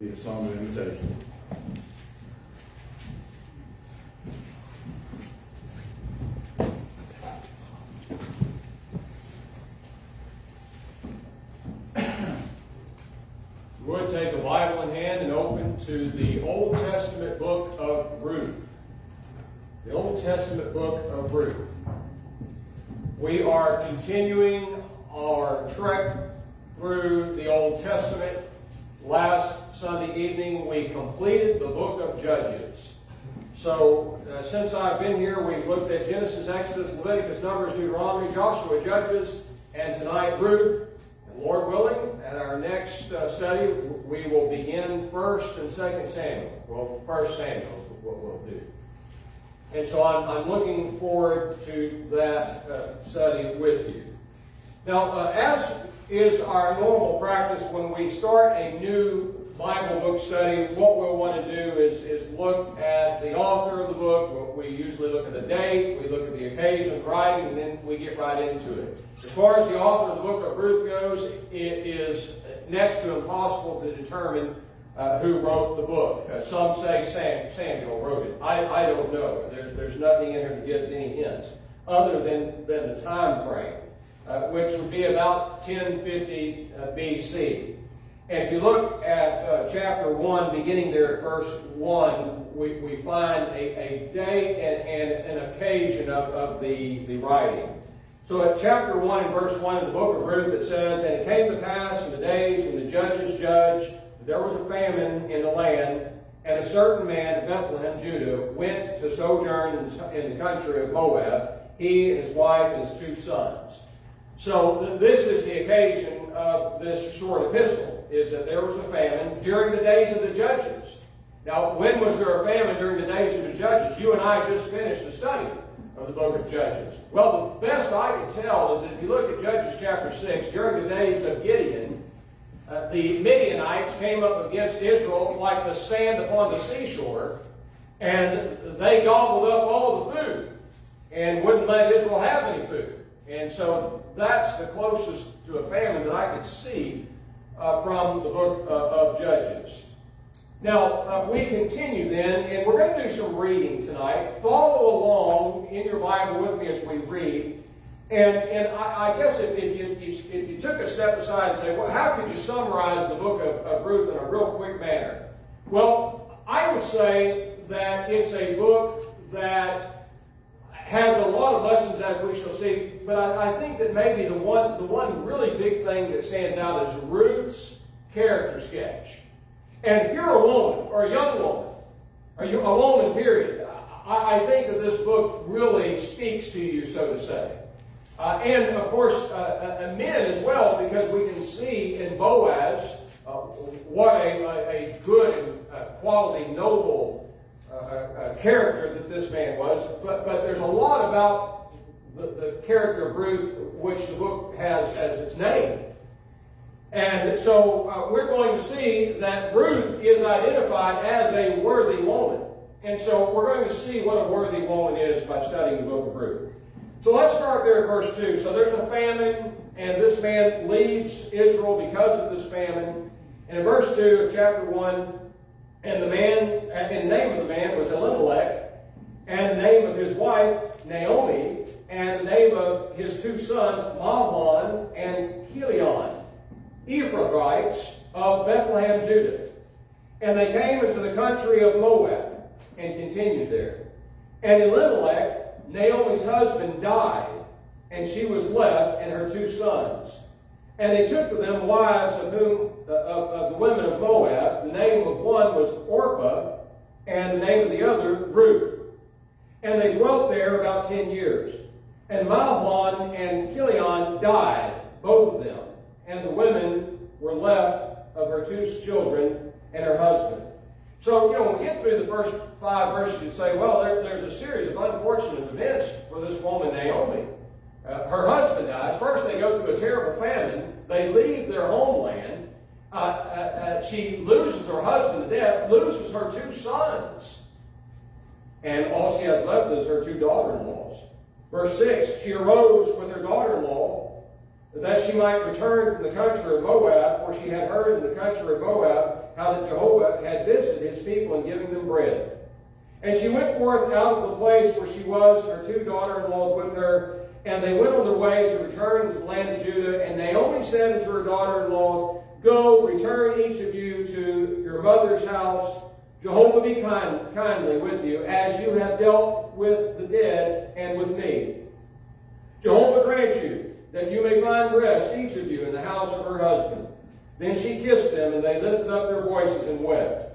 Be a song of invitation. You would take a Bible in hand and open to the Old Testament book of Ruth. The Old Testament book of Ruth. We are continuing our trek through the Old Testament. Last Sunday evening we completed the book of Judges. So since I've been here, we've looked at Genesis, Exodus, Leviticus, Numbers, Deuteronomy, Joshua, Judges, and tonight Ruth. And Lord willing, at our next study, we will begin 1st and 2nd Samuel. Well, 1st Samuel is what we'll do. And so I'm looking forward to that study with you. Now, as is our normal practice when we start a new Bible book study, what we'll want to do is look at the author of the book. We usually look at the date, we look at the occasion of writing, and then we get right into it. As far as the author of the book of Ruth goes, it is next to impossible to determine who wrote the book. Some say Samuel wrote it. I don't know. There's nothing in here that gives any hints other than the time frame, which would be about 1050 BC. And if you look at chapter 1, beginning there at verse 1, we find a date and an occasion of the writing. So at chapter 1 and verse 1 of the book of Ruth, it says, "And it came to pass in the days when the judges judged, that there was a famine in the land, and a certain man of Bethlehem, Judah, went to sojourn in the country of Moab, he and his wife and his 2 sons." So this is the occasion of this short epistle, is that there was a famine during the days of the judges. Now, when was there a famine during the days of the judges? You and I just finished a study of the book of Judges. Well, the best I can tell is that if you look at Judges chapter 6, during the days of Gideon, the Midianites came up against Israel like the sand upon the seashore, and they gobbled up all the food and wouldn't let Israel have any food. And so that's the closest to a famine that I could see from the book of Judges. Now, we continue then, and we're going to do some reading tonight. Follow along in your Bible with me as we read. And I guess if you took a step aside and say, well, how could you summarize the book of Ruth in a real quick manner? Well, I would say that it's a book that has a lot of lessons, as we shall see, but I think that maybe the one really big thing that stands out is Ruth's character sketch. And if you're a woman, or a young woman, or a woman period, I think that this book really speaks to you, so to say. And of course, men as well, because we can see in Boaz what a good and quality, noble character that this man was, but there's a lot about the character of Ruth which the book has as its name. And so we're going to see that Ruth is identified as a worthy woman. And so we're going to see what a worthy woman is by studying the book of Ruth. So let's start there at verse 2. So there's a famine, and this man leaves Israel because of this famine. And in verse 2 of chapter 1, and the name of the man was Elimelech, and the name of his wife Naomi, and the name of his 2 sons Mahlon and Chilion, Ephrathites of Bethlehem, Judah. And they came into the country of Moab and continued there. And Elimelech, Naomi's husband, died, and she was left and her 2 sons. And they took to them wives of the women of Moab. The name of one was Orpah, and the name of the other Ruth. And they dwelt there about 10 years. And Mahlon and Chilion died, both of them. And the women were left of her 2 children and her husband. So, when we get through the first 5 verses, you say, well, there's a series of unfortunate events for this woman, Naomi. Her husband dies. First, they go through a terrible famine. They leave their homeland. She loses her husband to death, loses her 2 sons. And all she has left is her 2 daughter-in-laws. Verse 6, she arose with her daughter-in-law that she might return from the country of Moab, for she had heard in the country of Moab how that Jehovah had visited his people in giving them bread. And she went forth out of the place where she was, her two daughter-in-laws with her, and they went on their way to return to the land of Judah. And Naomi said unto her daughter-in-laws, Go, return each of you to your mother's house. Jehovah be kindly with you, as you have dealt with the dead and with me. Jehovah grant you that you may find rest, each of you, in the house of her husband. Then she kissed them, and they lifted up their voices and wept.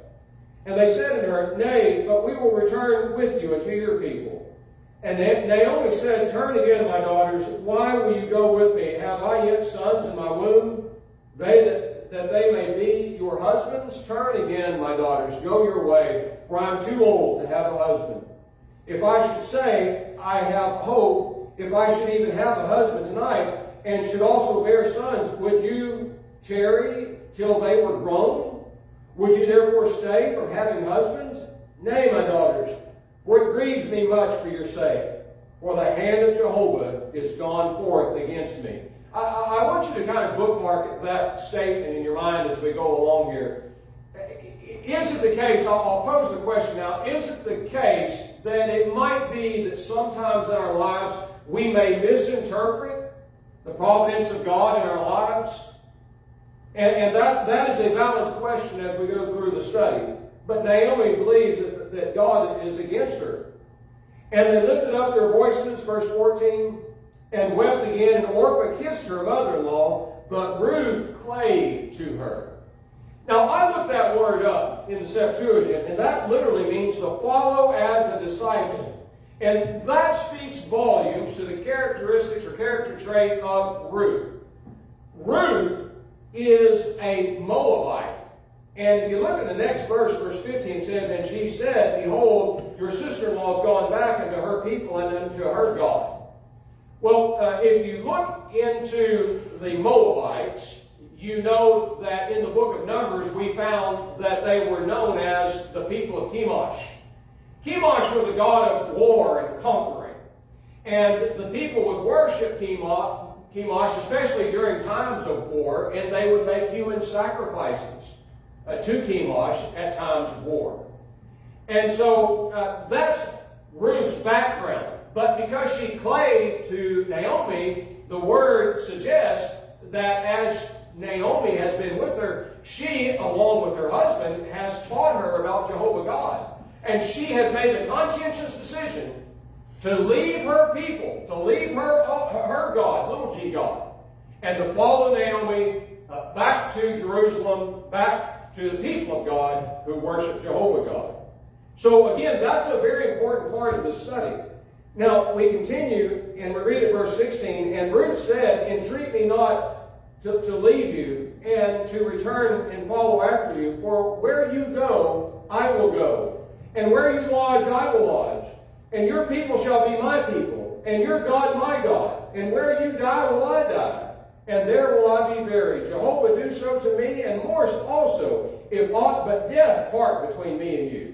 And they said unto her, Nay, but we will return with you unto your people. And Naomi said, Turn again, my daughters. Why will you go with me? Have I yet sons in my womb? That they may be your husbands? Turn again, my daughters. Go your way, for I am too old to have a husband. If I should say, I have hope, if I should even have a husband tonight, and should also bear sons, would you tarry till they were grown? Would you therefore stay from having husbands? Nay, my daughters, for it grieves me much for your sake, for the hand of Jehovah is gone forth against me. I want you to kind of bookmark that statement in your mind as we go along here. Is it the case, I'll pose the question now, is it the case that it might be that sometimes in our lives we may misinterpret the providence of God in our lives? And that is a valid question as we go through the study. But Naomi believes that God is against her. And they lifted up their voices, verse 14, and wept again. And Orpah kissed her mother-in-law, but Ruth clave to her. Now, I looked that word up in the Septuagint, and that literally means to follow as a disciple. And that speaks volumes to the characteristics or character trait of Ruth. Ruth is a Moabite. And if you look at the next verse, verse 15, it says, And she said, Behold, your sister-in-law has gone back unto her people and unto her God. Well, if you look into the Moabites, you know that in the book of Numbers, we found that they were known as the people of Chemosh. Chemosh was a god of war and conquering. And the people would worship Chemosh, especially during times of war, and they would make human sacrifices to Chemosh at times of war. And so that's Ruth's background. But because she clave to Naomi, the word suggests that as Naomi has been with her, she, along with her husband, has taught her about Jehovah God. And she has made the conscientious decision to leave her people, to leave her God, little g God, and to follow Naomi back to Jerusalem, back to the people of God who worship Jehovah God. So again, that's a very important part of the study. Now, we continue, and we read at verse 16, And Ruth said, Entreat me not to leave you, and to return and follow after you, for where you go, I will go, and where you lodge, I will lodge. And your people shall be my people, and your God my God. And where you die will I die, and there will I be buried. Jehovah do so to me, and more also, if aught but death part between me and you.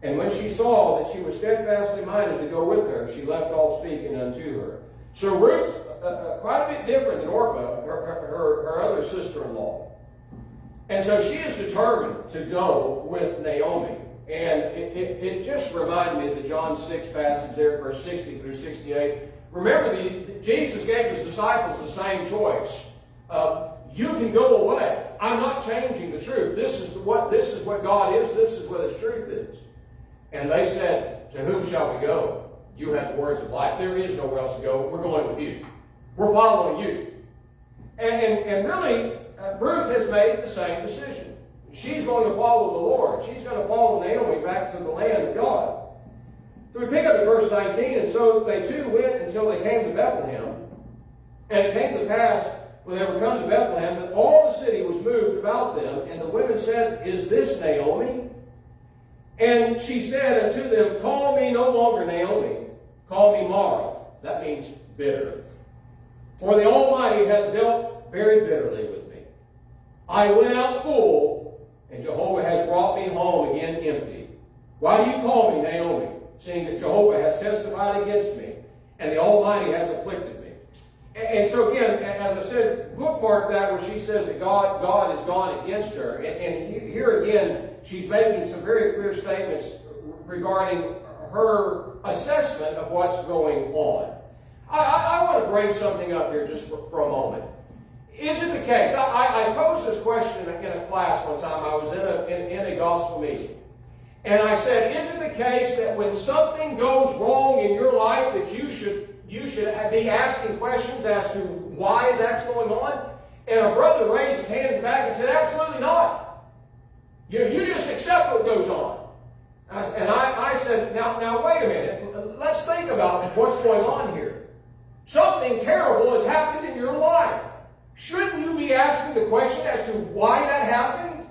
And when she saw that she was steadfastly minded to go with her, she left all speaking unto her. So Ruth's quite a bit different than Orpah, her other sister-in-law. And so she is determined to go with Naomi. And it just reminded me of the John 6 passage there, verse 60 through 68. Remember, Jesus gave his disciples the same choice. You can go away. I'm not changing the truth. This is what God is. This is what his truth is. And they said, To whom shall we go? You have the words of life. There is nowhere else to go. We're going with you. We're following you. And really, Ruth has made the same decision. She's going to follow the Lord. She's going to follow Naomi back to the land of God. So we pick up at verse 19, And so they two went until they came to Bethlehem. And it came to pass, when they were come to Bethlehem, that all the city was moved about them. And the women said, Is this Naomi? And she said unto them, Call me no longer Naomi, call me Mara. That means bitter. For the Almighty has dealt very bitterly with me. I went out full, and Jehovah has brought me home again empty. Why do you call me Naomi, seeing that Jehovah has testified against me, and the Almighty has afflicted me? And so again, as I said, bookmark that where she says that God has gone against her. And here again, she's making some very clear statements regarding her assessment of what's going on. I want to bring something up here just for a moment. Is it the case? I posed this question in a class one time. I was in a gospel meeting. And I said, is it the case that when something goes wrong in your life that you should be asking questions as to why that's going on? And a brother raised his hand in the back and said, absolutely not. You just accept what goes on. And I said, now wait a minute. Let's think about what's going on here. Something terrible has happened in your life. Shouldn't you be asking the question as to why that happened?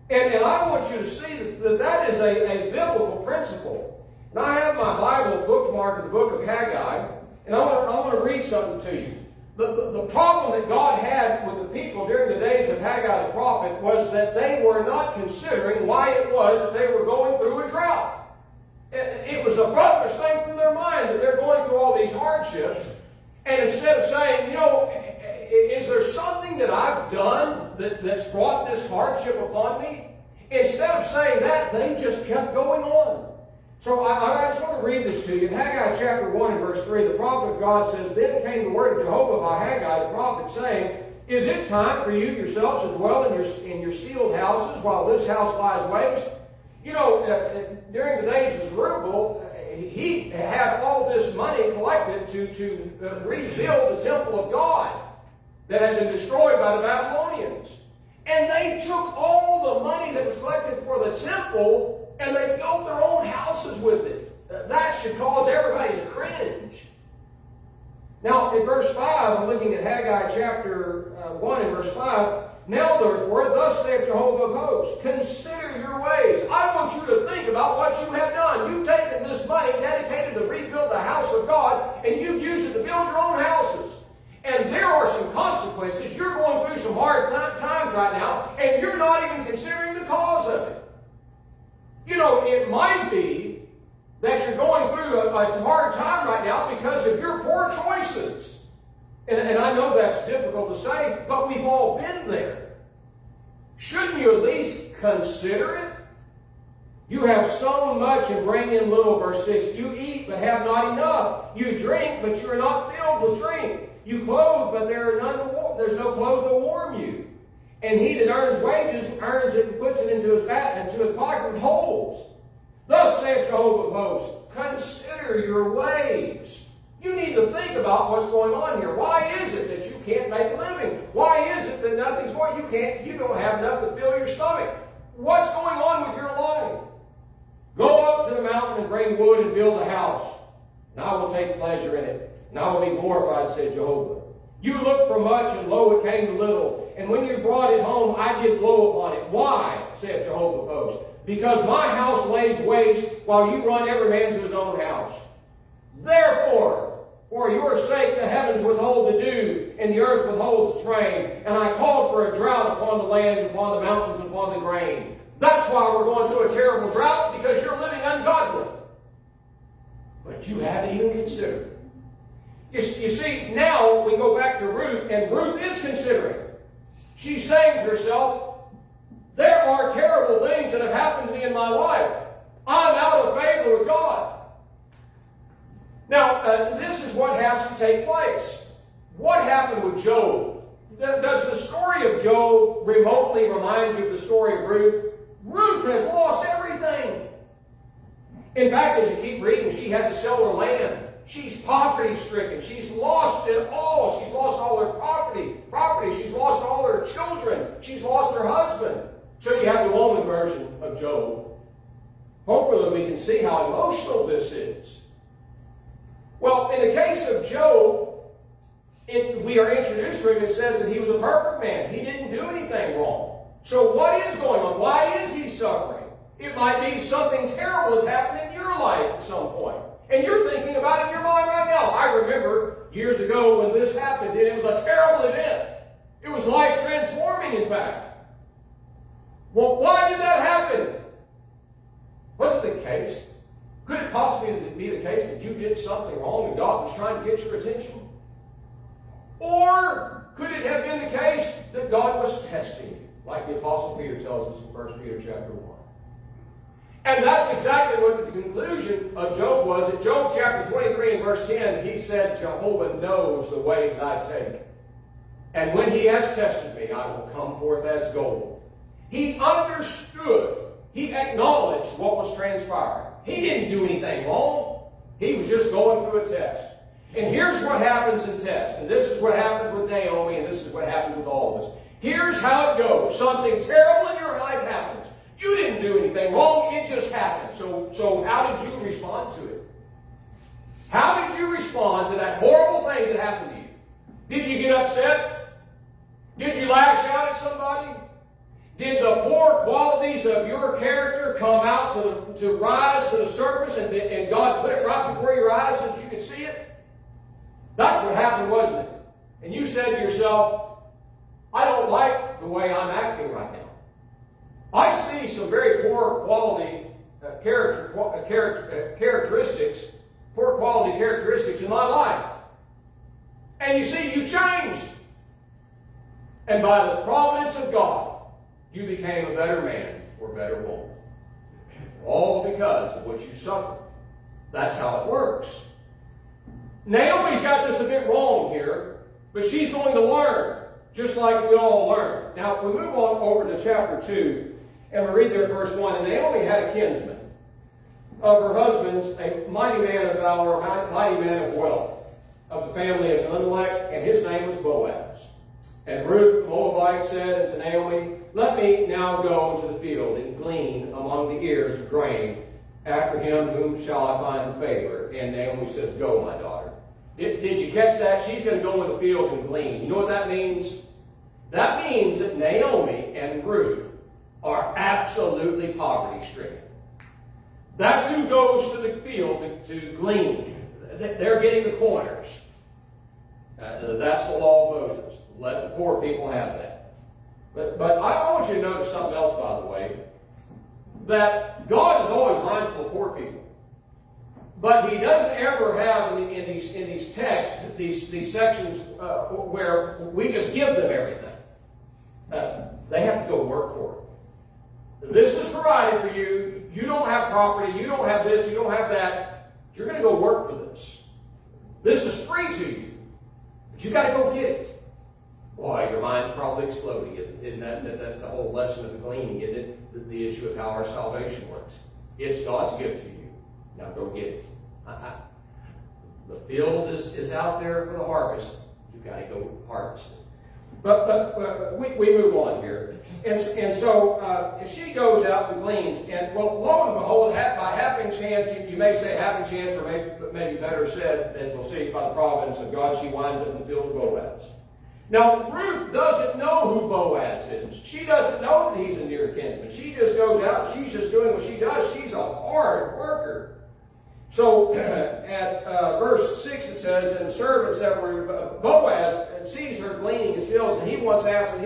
And I want you to see that is a biblical principle. And I have my Bible bookmarked in the book of Haggai, and I want to read something to you. The problem that God had with the people during the days of Haggai the prophet was that they were not considering why it was that they were going through a drought. It was the furthest thing from their mind that they're going through all these hardships. And instead of saying, is there something that I've done that's brought this hardship upon me? Instead of saying that, they just kept going on. So I just want to read this to you. In Haggai chapter 1 and verse 3, the prophet of God says, Then came the word of Jehovah by Haggai the prophet, saying, Is it time for you yourselves to dwell in your sealed houses while this house lies waste? During the days of Zerubbabel, he had all this money collected to rebuild the temple of God that had been destroyed by the Babylonians. And they took all the money that was collected for the temple and they built their own houses with it. That should cause everybody to cringe. Now, in verse 5, I'm looking at Haggai chapter 1 and verse 5. Now, therefore, thus saith Jehovah of hosts, consider your ways. I want you to think about what you have done. You've taken this money dedicated to rebuild the house of God, and you've used it to build your own houses. And there are some consequences. You're going through some hard times right now, and you're not even considering the cause of it. It might be that you're going through a hard time right now because of your poor choices. And I know that's difficult to say, but we've all been there. Shouldn't you at least consider it? You have sown much and bring in little, verse 6. You eat, but have not enough. You drink, but you are not filled with drink. You clothe, but there's no clothes to warm you. And he that earns wages earns it and puts it into his pocket with holes. Thus saith Jehovah of hosts, consider your ways. You need to think about what's going on here. Why is it that you can't make a living? Why is it that nothing's going? You don't have enough to fill your stomach. What's going on with your life? Go up to the mountain and bring wood and build a house, and I will take pleasure in it, and I will be glorified, said Jehovah. You looked for much, and lo, it came to little. And when you brought it home, I did blow upon it. Why, saith Jehovah of hosts? Because my house lays waste, while you run every man to his own house. Therefore, for your sake the heavens withhold the dew, and the earth withholds its rain. And I called for a drought upon the land, and upon the mountains, and upon the grain. That's why we're going through a terrible drought, because you're living ungodly. But you haven't even considered. You see, now we go back to Ruth, and Ruth is considering. She's saying to herself, there are terrible things that have happened to me in my life. I'm out of favor with God. Now, this is what has to take place. What happened with Job? Does the story of Job remotely remind you of the story of Ruth? Ruth has lost everything. In fact, as you keep reading, she had to sell her land. She's poverty-stricken. She's lost it all. She's lost all her property. She's lost all her children. She's lost her husband. So you have the woman version of Job. Hopefully we can see how emotional this is. Well, in the case of Job, we are introduced to him. It says that he was a perfect man. He didn't do anything wrong. So what is going on? Why is he suffering? It might be something terrible has happened in your life at some point. And you're thinking about it in your mind right now. I remember years ago when this happened, and it was a terrible event. It was life-transforming, in fact. Well, why did that happen? Was it the case? Could it possibly be the case that you did something wrong and God was trying to get your attention? Or could it have been the case that God was testing you, like the Apostle Peter tells us in 1 Peter chapter 1? And that's exactly what the conclusion of Job was. In Job chapter 23 and verse 10, he said, Jehovah knows the way that I take. And when he has tested me, I will come forth as gold. He understood. He acknowledged what was transpiring. He didn't do anything wrong. He was just going through a test. And here's what happens in tests. And this is what happens with Naomi, and this is what happens with all of us. Here's how it goes. Something terrible in your life happens. You didn't do anything wrong. It just happened. So how did you respond to it? How did you respond to that horrible thing that happened to you? Did you get upset? Did you lash out at somebody? Did the poor qualities of your character come out to rise to the surface and God put it right before your eyes so that you could see it? That's what happened, wasn't it? And you said to yourself, I don't like the way I'm acting right now. I see some very poor quality characteristics in my life. And you see, you changed. And by the providence of God, you became a better man or better woman. All because of what you suffered. That's how it works. Naomi's got this a bit wrong here, but she's going to learn, just like we all learn. Now, we move on over to chapter 2, and we read there verse 1. And Naomi had a kinsman of her husband's, a mighty man of valor, a mighty man of wealth, of the family of Elimelech, and his name was Boaz. And Ruth the Moabite said unto Naomi, Let me now go into the field and glean among the ears of grain. After him, whom shall I find favor? And Naomi says, Go, my daughter. Did you catch that? She's going to go in the field and glean. You know what that means? That means that Naomi and Ruth are absolutely poverty-stricken. That's who goes to the field to glean. They're getting the corners. That's the law of Moses. Let the poor people have that. But I want you to notice something else, by the way, that God is always mindful of poor people. But he doesn't ever have in these texts, these sections where we just give them everything. They have to go work for it. This is provided for you. You don't have property. You don't have this. You don't have that. You're going to go work for this. This is free to you. But you got to go get it. Boy, your mind's probably exploding, isn't that? That's the whole lesson of the gleaning, isn't it? The issue of how our salvation works. It's God's gift to you. Now go get it. The field is out there for the harvest. You've got to go harvest it. But we move on here. And so she goes out and gleans. And well, lo and behold, by happen chance, you may say happen chance, or maybe better said, as we'll see, by the providence of God, she winds up in the field of Boaz. Now, Ruth doesn't know who Boaz is. She doesn't know that he's a near kinsman. She just goes out, she's just doing what she does. She's a hard worker. So, at verse 6 it says, and the servants that were, Boaz sees her gleaning his fields, and he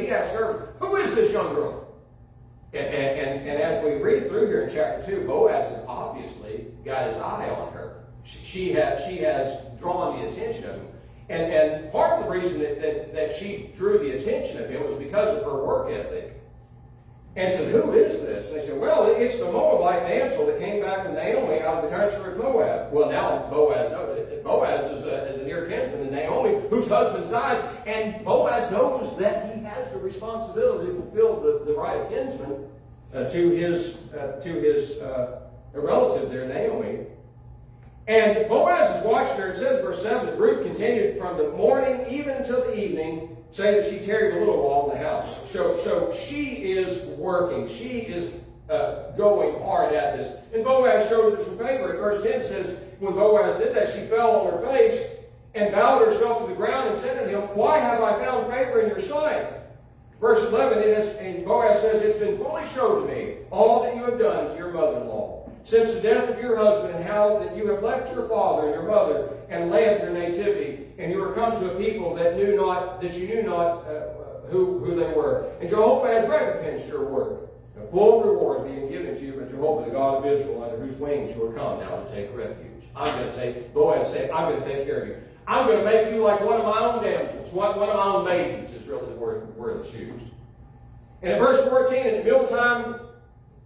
asks her, who is this young girl? And as we read through here in chapter 2, Boaz has obviously got his eye on her. She has drawn the attention of him. And part of the reason that she drew the attention of him was because of her work ethic. And said, who is this? And they said, well, it's the Moabite damsel that came back from Naomi out of the country of Moab. Well, now Boaz knows it. Boaz is a near kinsman to Naomi, whose husband's died. And Boaz knows that he has the responsibility to fulfill the right of kinsman to his relative there, Naomi. And Boaz is watching her. It says, verse 7, that Ruth continued from the morning even until the evening, say that she tarried a little while in the house. So she is working. She is going hard at this. And Boaz shows her some favor. Verse 10 says, when Boaz did that, she fell on her face and bowed herself to the ground and said to him, why have I found favor in your sight? Verse 11, and Boaz says, it's been fully shown to me all that you have done to your mother-in-law since the death of your husband, and how that you have left your father and your mother and land your nativity, and you are come to a people that you knew not who they were. And Jehovah has recompensed your work, and full rewards being given to you from Jehovah, the God of Israel, under whose wings you are come now to take refuge. Boaz said, I'm going to take care of you. I'm going to make you like one of my own damsels. One of my own maidens is really the word that's used. And in verse 14, at mealtime,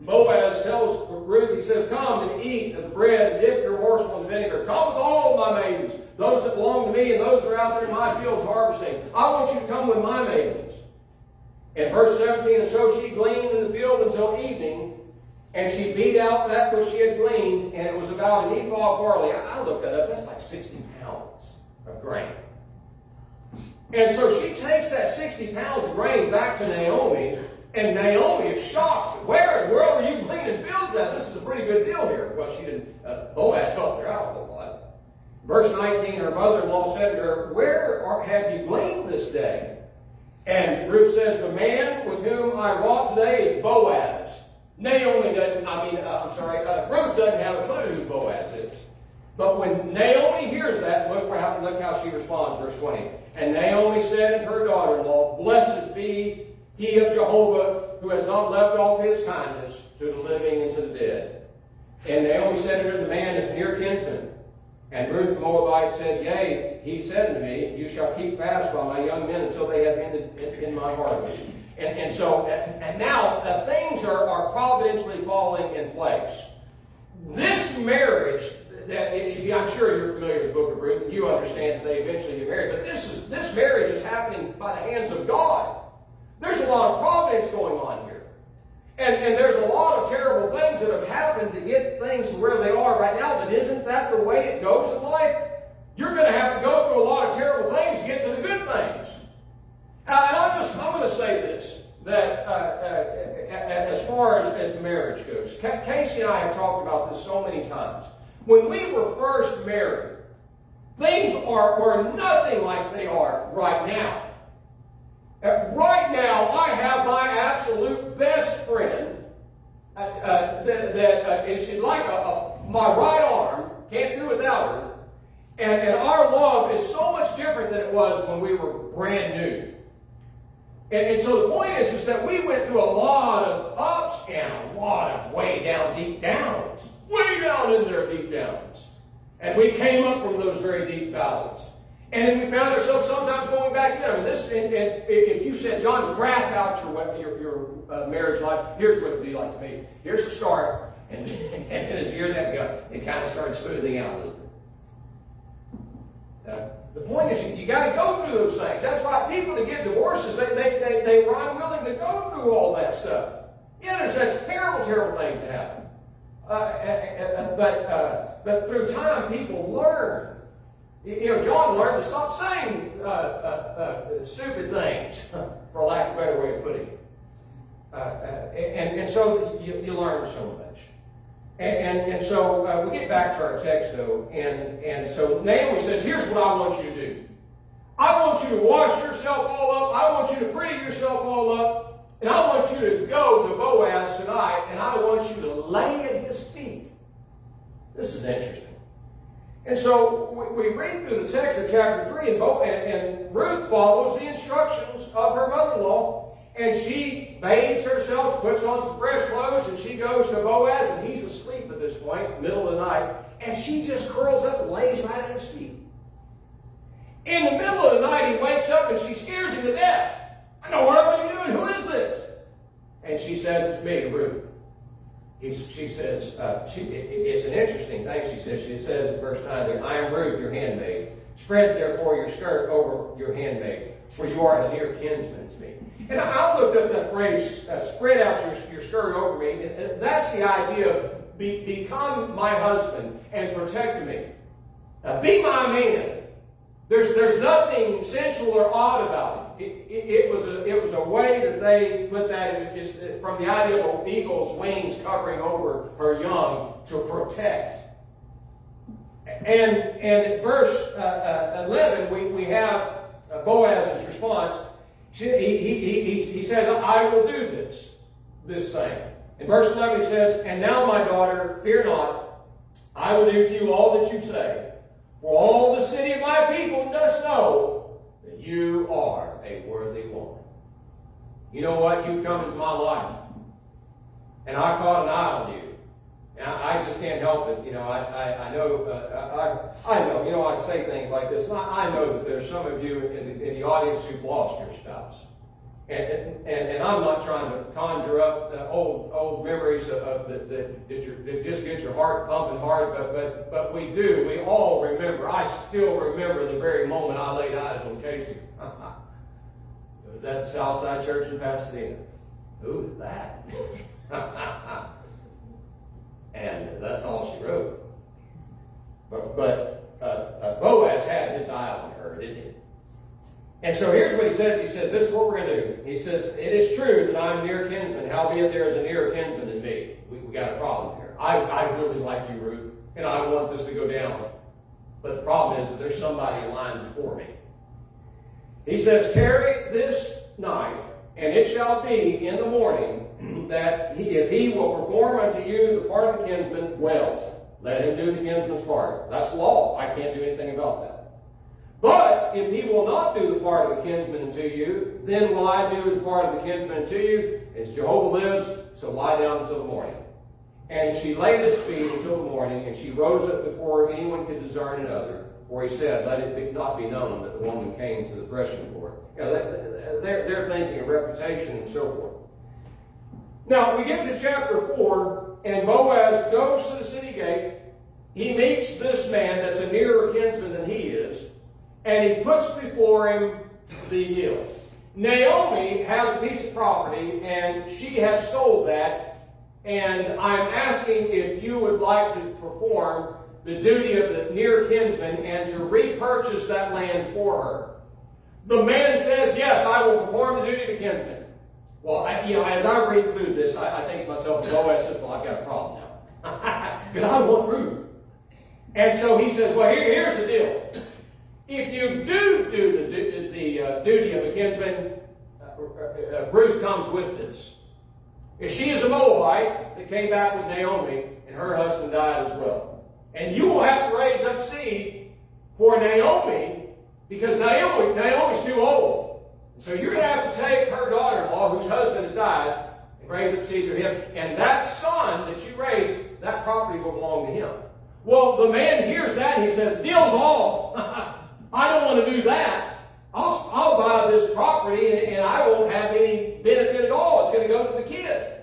Boaz tells Ruth, he says, come and eat of the bread and dip your morsel in vinegar. Come with all of my maidens, those that belong to me and those that are out there in my fields harvesting. I want you to come with my maidens. In verse 17, and so she gleaned in the field until evening, and she beat out that which she had gleaned, and it was about an ephah of barley. I looked that up. That's like 60 pounds of grain. And so she takes that 60 pounds of grain back to Naomi, and Naomi is shocked. Where in the world are you gleaning fields at? This is a pretty good deal here. Well, she didn't. Boaz helped her out a whole lot. Verse 19, her mother-in-law said to her, where have you gleaned this day? And Ruth says, the man with whom I wrought today is Boaz. Ruth doesn't have a clue who Boaz is. But when Naomi hears that, look how she responds, verse 20. And Naomi said to her daughter-in-law, blessed be he of Jehovah, who has not left off his kindness to the living and to the dead. And Naomi said to her, the man is near kinsman. And Ruth the Moabite said, yea, he said to me, you shall keep fast by my young men until they have ended in my harvest. And now things are providentially falling in place. This marriage, I'm sure you're familiar with the book of Ruth, and you understand that they eventually get married, but this marriage is happening by the hands of God. There's a lot of providence going on here. And there's a lot of terrible things that have happened to get things to where they are right now, but isn't that the way it goes in life? You're going to have to go through a lot of terrible things to get to the good things. And I'm going to say this, that as far as marriage goes, Casey and I have talked about this so many times. When we were first married, things were nothing like they are right now. Right now, I have my absolute best friend that is like my right arm, can't do without her. And our love is so much different than it was when we were brand new. And so the point is that we went through a lot of ups and a lot of way down, deep downs. Way down in there, deep downs. And we came up from those very deep valleys. And then we found ourselves sometimes going back in. I mean, if you said, John, graph out your marriage life, here's what it would be like to me. Here's the start. And as years have gone, it kind of started smoothing out a little bit. The point is, you got to go through those things. That's why people that get divorces, they were unwilling to go through all that stuff. Yeah, there's terrible, terrible things to happen. But through time, people learn. John learned to stop saying stupid things, for lack of a better way of putting it. And so you learn so much. And so we get back to our text, though, and so Naomi says, here's what I want you to do. I want you to wash yourself all up. I want you to pretty yourself all up. And I want you to go to Boaz tonight, and I want you to lay at his feet. This is interesting. And so we read through the text of chapter 3, and Ruth follows the instructions of her mother-in-law, and she bathes herself, puts on some fresh clothes, and she goes to Boaz, and he's asleep at this point, middle of the night, and she just curls up and lays right at his feet. In the middle of the night, he wakes up, and she scares him to death. I know, what are you doing? Who is this? And she says, it's me, Ruth. She says, it's an interesting thing. She says in verse 9 there, I am Ruth, your handmaid. Spread therefore your skirt over your handmaid, for you are a near kinsman to me. And I looked up that phrase, spread out your skirt over me. And that's the idea of become my husband and protect me. Be my man. There's nothing sensual or odd about it. It was a way that they put that in, from the idea of an eagle's wings covering over her young to protect. And in verse 11 we have Boaz's response. He says, I will do this thing. In verse 11 he says, and now my daughter, fear not, I will do to you all that you say. For all the city of my people does know that you are a worthy woman. You know what? You've come into my life. And I caught an eye on you. And I just can't help it. I know, I say things like this. And I know that there's some of you in the audience who've lost your spouse. And I'm not trying to conjure up old memories that just get your heart pumping hard, but we do. We all remember. I still remember the very moment I laid eyes on Casey. It was at the Southside Church in Pasadena. Who is that? And that's all she wrote. But Boaz had his eye on her, didn't he? And so here's what he says. He says, this is what we're going to do. He says, it is true that I'm a near kinsman. Howbeit there is a nearer kinsman than me. We got a problem here. I really like you, Ruth, and I want this to go down. But the problem is that there's somebody in line before me. He says, tarry this night, and it shall be in the morning that if he will perform unto you the part of the kinsman, well, let him do the kinsman's part. That's law. I can't do anything about that. But if he will not do the part of the kinsman unto you, then will I do the part of the kinsman unto you. As Jehovah lives, so lie down until the morning. And she laid at his feet until the morning, and she rose up before anyone could discern another. For he said, let it not be known that the woman came to the threshing floor. They're thinking of reputation and so forth. Now, we get to chapter 4, and Boaz goes to the city gate. He meets this man that's a nearer kinsman than he is, and he puts before him the deal. Naomi has a piece of property, and she has sold that, and I'm asking if you would like to perform the duty of the near kinsman and to repurchase that land for her. The man says, yes, I will perform the duty of the kinsman. Well, as I read through this, I think to myself, Boaz says, well, I've got a problem now. Because I want Ruth. And so he says, well, here's the deal. If you do the duty of a kinsman, Ruth comes with this. If she is a Moabite that came back with Naomi, and her husband died as well. And you will have to raise up seed for Naomi, because Naomi's too old. So you're going to have to take her daughter-in-law, whose husband has died, and raise up seed for him. And that son that you raise, that property will belong to him. Well, the man hears that and he says, deal's off. I don't want to do that. I'll buy this property and I won't have any benefit at all. It's going to go to the kid.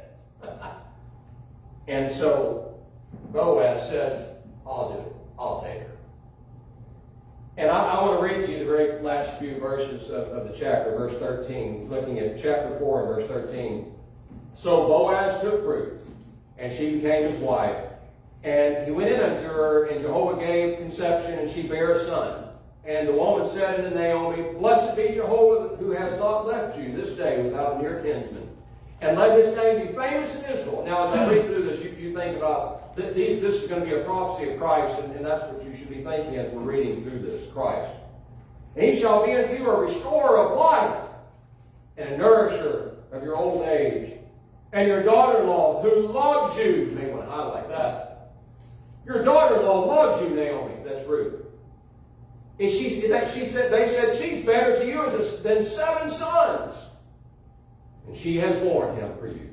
And so Boaz says, I'll do it. I'll take her. And I want to read to you the very last few verses of the chapter, verse 13, looking at chapter 4 and verse 13. So Boaz took Ruth, and she became his wife. And he went in unto her, and Jehovah gave conception, and she bare a son. And the woman said unto Naomi, Blessed be Jehovah, who has not left you this day without a near kinsman. And let his name be famous in Israel. Now, as I read through this, you think about, this is going to be a prophecy of Christ, and that's what you should be thinking as we're reading through this, Christ. And he shall be unto you a restorer of life, and a nourisher of your old age. And your daughter-in-law, who loves you, you may want to highlight that. Your daughter-in-law loves you, Naomi. That's Ruth. And they said, she's better to you than 7 sons. And she has borne him for you.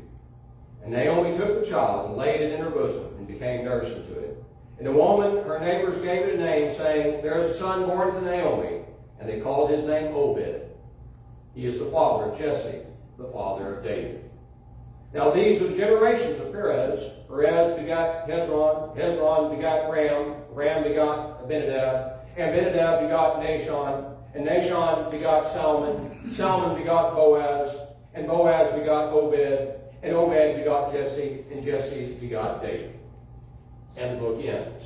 And Naomi took the child and laid it in her bosom and became nurse unto it. And the woman, her neighbors, gave it a name, saying, There is a son born to Naomi. And they called his name Obed. He is the father of Jesse, the father of David. Now these are the generations of Perez. Perez begot Hezron. Hezron begot Ram. Ram begot Abinadab. And Abinadab begot Nahshon. And Nahshon begot Salmon. Salmon begot Boaz. And Boaz begot Obed. And Obed begot Jesse. And Jesse begot David. And the book ends.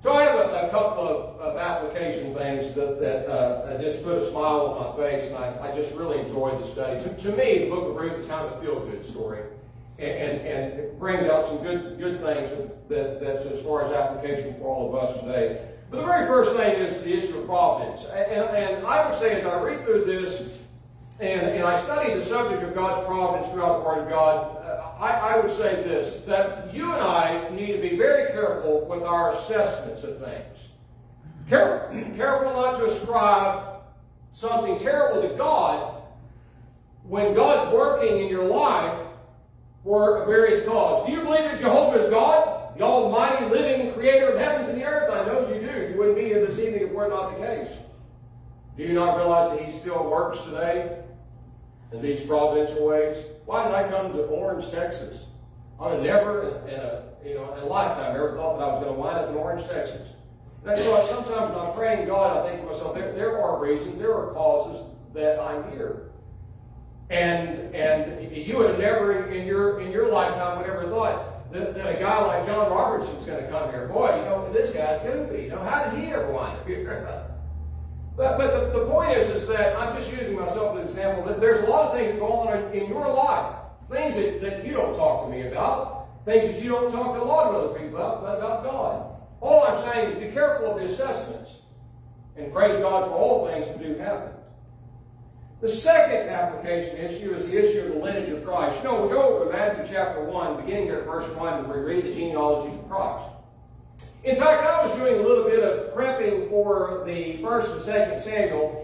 So I have a couple of application things that just put a smile on my face, and I just really enjoyed the study. To me, the book of Ruth is kind of a feel-good story, and it brings out some good things that's as far as application for all of us today. But the very first thing is the issue of providence. And I would say as I read through this, and I study the subject of God's providence throughout the Word of God, I would say this, that you and I need to be very careful with our assessments of things. Careful not to ascribe something terrible to God when God's working in your life for a various cause. Do you believe that Jehovah is God? the almighty living creator of heavens and the earth. I know you do. You wouldn't be here this evening if it were not the case. Do you not realize that he still works today in these providential ways? Why did I come to Orange, Texas? I would never in a lifetime ever thought that I was going to wind up in Orange, Texas. And so sometimes when I'm praying to God, I think to myself, there are reasons, there are causes that I'm here. And you would have never in your lifetime would ever thought that a guy like John Robertson's going to come here. Boy, this guy's goofy. How did he ever wind up here? But the point is that I'm just using myself as an example, that there's a lot of things that go on in your life. Things that you don't talk to me about. Things that you don't talk to a lot of other people about, but about God. All I'm saying is be careful of the assessments. And praise God for all things that do happen. The second application issue is the issue of the lineage of Christ. We go over to Matthew chapter 1, beginning there at verse 1, and we read the genealogies of Christ. In fact, I was doing a little bit of prepping for the 1st and 2nd Samuel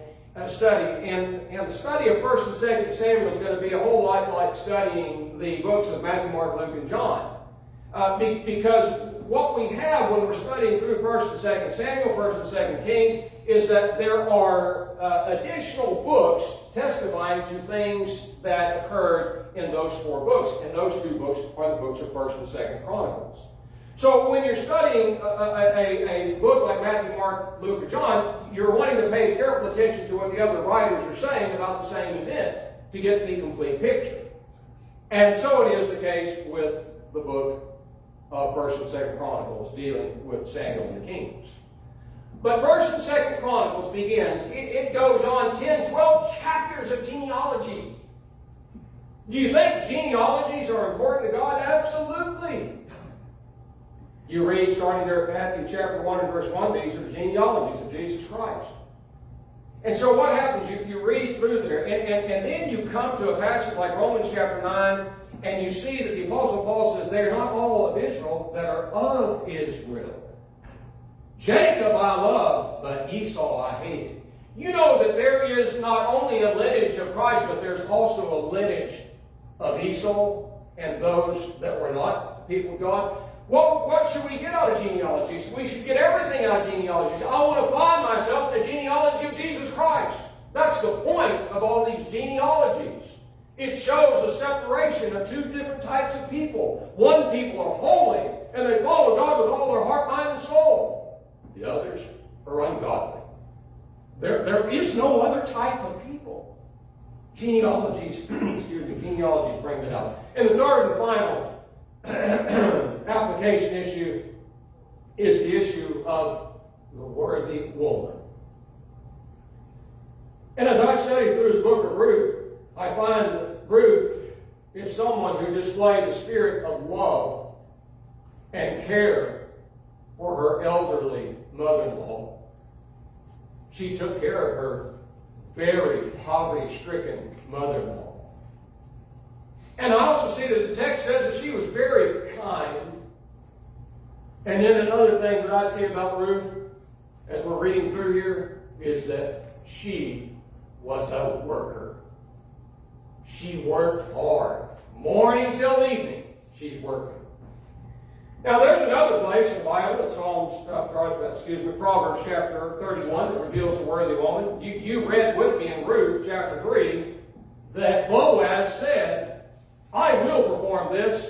study, and the study of 1st and 2nd Samuel is going to be a whole lot like studying the books of Matthew, Mark, Luke, and John. Because what we have when we're studying through 1st and 2nd Samuel, 1st and 2nd Kings, is that there are additional books testifying to things that occurred in those 4 books, and those 2 books are the books of 1st and 2nd Chronicles. So when you're studying a book like Matthew, Mark, Luke, or John, you're wanting to pay careful attention to what the other writers are saying about the same event to get the complete picture. And so it is the case with the book of 1st and 2nd Chronicles dealing with Samuel and the Kings. But 1st and 2nd Chronicles begins, it goes on 10, 12 chapters of genealogy. Do you think genealogies are important to God? Absolutely. You read, starting there at Matthew chapter 1 and verse 1, these are the genealogies of Jesus Christ. And so what happens? You read through there, and then you come to a passage like Romans chapter 9, and you see that the Apostle Paul says, they are not all of Israel that are of Israel. Jacob I loved, but Esau I hated. You know that there is not only a lineage of Christ, but there's also a lineage of Esau and those that were not people of God. Well, what should we get out of genealogies? We should get everything out of genealogies. I want to find myself in the genealogy of Jesus Christ. That's the point of all these genealogies. It shows a separation of 2 different types of people. One people are holy, and they follow God with all their heart, mind, and soul. The others are ungodly. There is no other type of people. Genealogies, genealogies bring that out. And the third and final application issue is the issue of the worthy woman. And as I study through the book of Ruth, I find that Ruth is someone who displayed the spirit of love and care for her elderly mother-in-law. She took care of her very poverty-stricken mother-in-law. And I also see that the text says that she was very kind. And then another thing that I see about Ruth, as we're reading through here, is that she was a worker. She worked hard. Morning till evening, she's working. Now there's another place in the Bible, it's Proverbs chapter 31, that reveals a worthy woman. You read with me in Ruth chapter 3 that Boaz said, I will perform this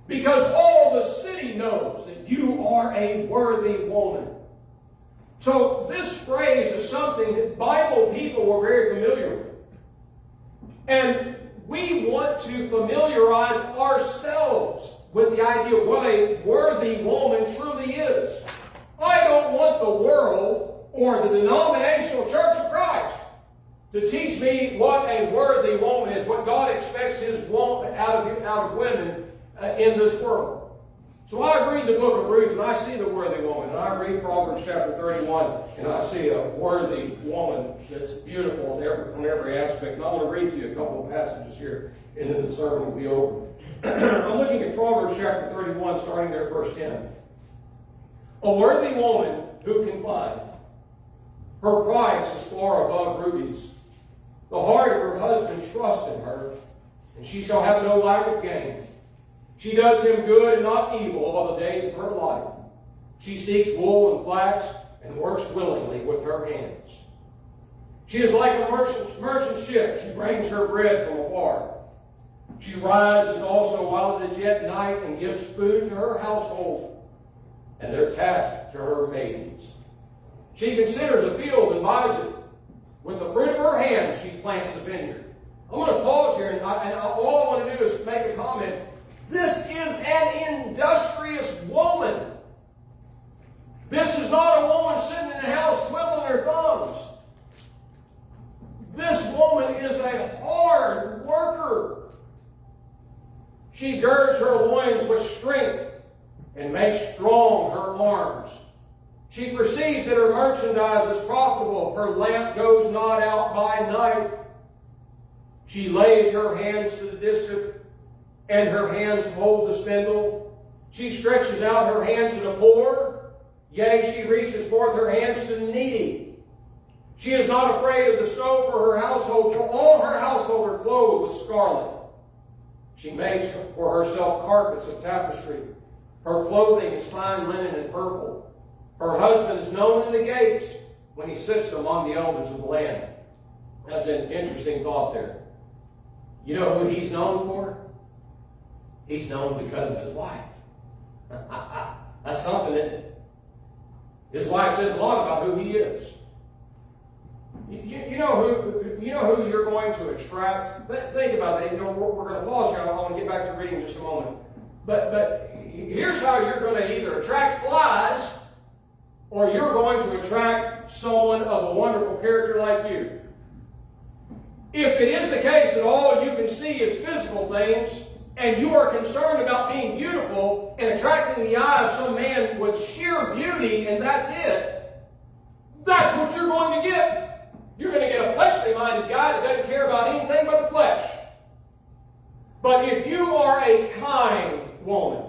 because all the city knows that you are a worthy woman. So this phrase is something that Bible people were very familiar with. And we want to familiarize ourselves with the idea of what a worthy woman truly is. I don't want the world or the denominational Church of Christ to teach me what a worthy woman is, what God expects His woman out of women in this world. So I read the book of Ruth and I see the worthy woman. And I read Proverbs chapter 31 and I see a worthy woman that's beautiful from every aspect. And I want to read to you a couple of passages here and then the sermon will be over. I'm looking at Proverbs chapter 31 starting there at verse 10. A worthy woman who can find? Her price is far above rubies. The heart of her husband trusts in her, and she shall have no lack of gain. She does him good and not evil all the days of her life. She seeks wool and flax and works willingly with her hands. She is like a merchant ship. She brings her bread from afar. She rises also while it is yet night and gives food to her household and their task to her maidens. She considers a field and buys it. With the fruit of her hands she plants a vineyard. I'm going to pause here, and all I want to do is make a comment. This is an industrious woman. This is not a woman sitting in the house twiddling her thumbs. This woman is a hard worker. She girds her loins with strength and makes strong her arms. She perceives that her merchandise is profitable. Her lamp goes not out by night. She lays her hands to the distaff, and her hands hold the spindle. She stretches out her hands to the poor. Yea, she reaches forth her hands to the needy. She is not afraid of the stove for her household, for all her household are clothed with scarlet. She makes for herself carpets of tapestry. Her clothing is fine linen and purple. Her husband is known in the gates when he sits among the elders of the land. That's an interesting thought there. You know who he's known for? He's known because of his wife. That's something, isn't it? His wife says a lot about who he is. You know who you're going to attract. Think about that. We're going to pause here. I want to get back to reading in just a moment. But here's how you're going to either attract flies, or you're going to attract someone of a wonderful character like you. If it is the case that all you can see is physical things, and you are concerned about being beautiful and attracting the eye of some man with sheer beauty, and that's it, that's what you're going to get. You're going to get a fleshly-minded guy that doesn't care about anything but the flesh. But if you are a kind woman,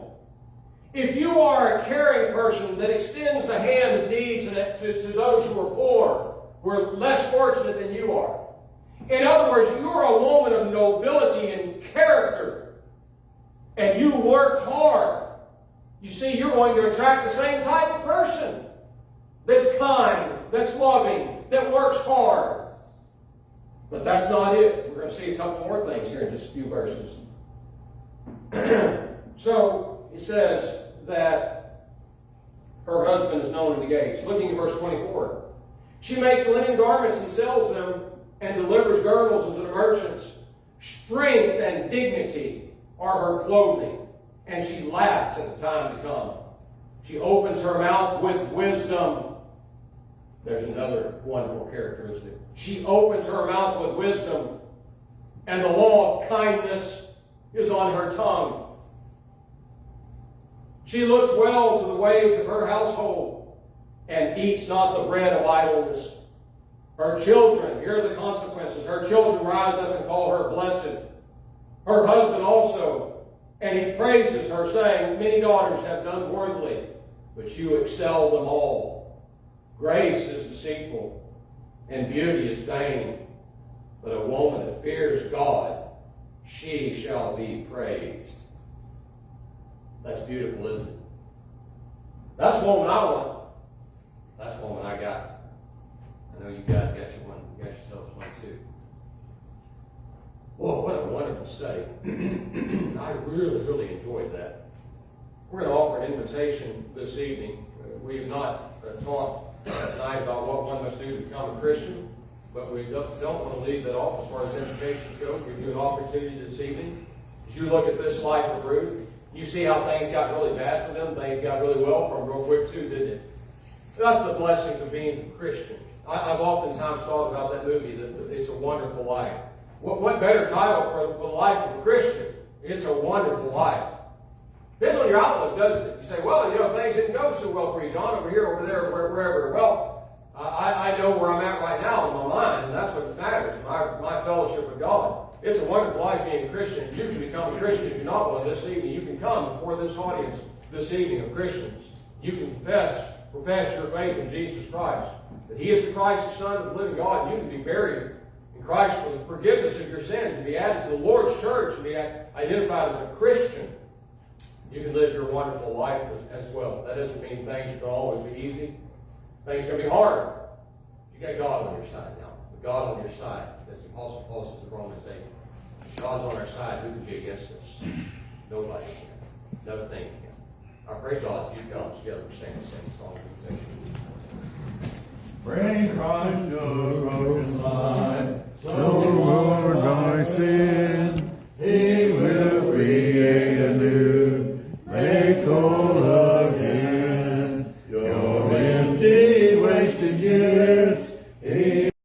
if you are a caring person that extends the hand of need to those who are poor, who are less fortunate than you are, in other words, you're a woman of nobility and character, and you work hard, you see, you're going to attract the same type of person that's kind, that's loving, that works hard. But that's not it. We're going to see a couple more things here in just a few verses. So, it says that her husband is known in the gates. Looking at verse 24. She makes linen garments and sells them, and delivers girdles unto the merchants. Strength and dignity are her clothing, and she laughs at the time to come. She opens her mouth with wisdom. There's another wonderful characteristic. She opens her mouth with wisdom, and the law of kindness is on her tongue. She looks well to the ways of her household, and eats not the bread of idleness. Her children, here are the consequences. Her children rise up and call her blessed. Her husband also, and he praises her, saying, many daughters have done worthily, but you excel them all. Grace is deceitful, and beauty is vain. But a woman that fears God, she shall be praised. That's beautiful, isn't it? That's the woman I want. That's the woman I got. I know you guys got yourselves one too. Whoa, what a wonderful study. I really, really enjoyed that. We're going to offer an invitation this evening. We have not talked tonight about what one must do to become a Christian, but we don't want to leave that off as far as invitations go. We give you an opportunity this evening. As you look at this life of Ruth, you see how things got really bad for them. Things got really well for them real quick too, didn't it? That's the blessing of being a Christian. I've oftentimes thought about that movie, that It's a Wonderful Life. What better title for the life of a Christian? It's a Wonderful Life. Depends on your outlook, doesn't it? You say, well, things didn't go so well for you, John, over here, over there, wherever. Well, I know where I'm at right now in my mind, and that's what matters, my fellowship with God. It's a wonderful life being a Christian. You can become a Christian if you're not one this evening. You can come before this audience this evening of Christians. You can profess your faith in Jesus Christ, that He is the Christ, the Son of the living God, and you can be buried in Christ for the forgiveness of your sins and be added to the Lord's church and be identified as a Christian. You can live your wonderful life as well. That doesn't mean things are going to always be easy. Things are going to be hard. You got God on your side now. With God on your side, as the Apostle Paul says in Romans 8, God's on our side. Who can be against us? Nobody can. Nothing can. I pray God you come together and sing the same song. Bring Christ your broken life, so Lord thy sin, He will create anew, make whole again.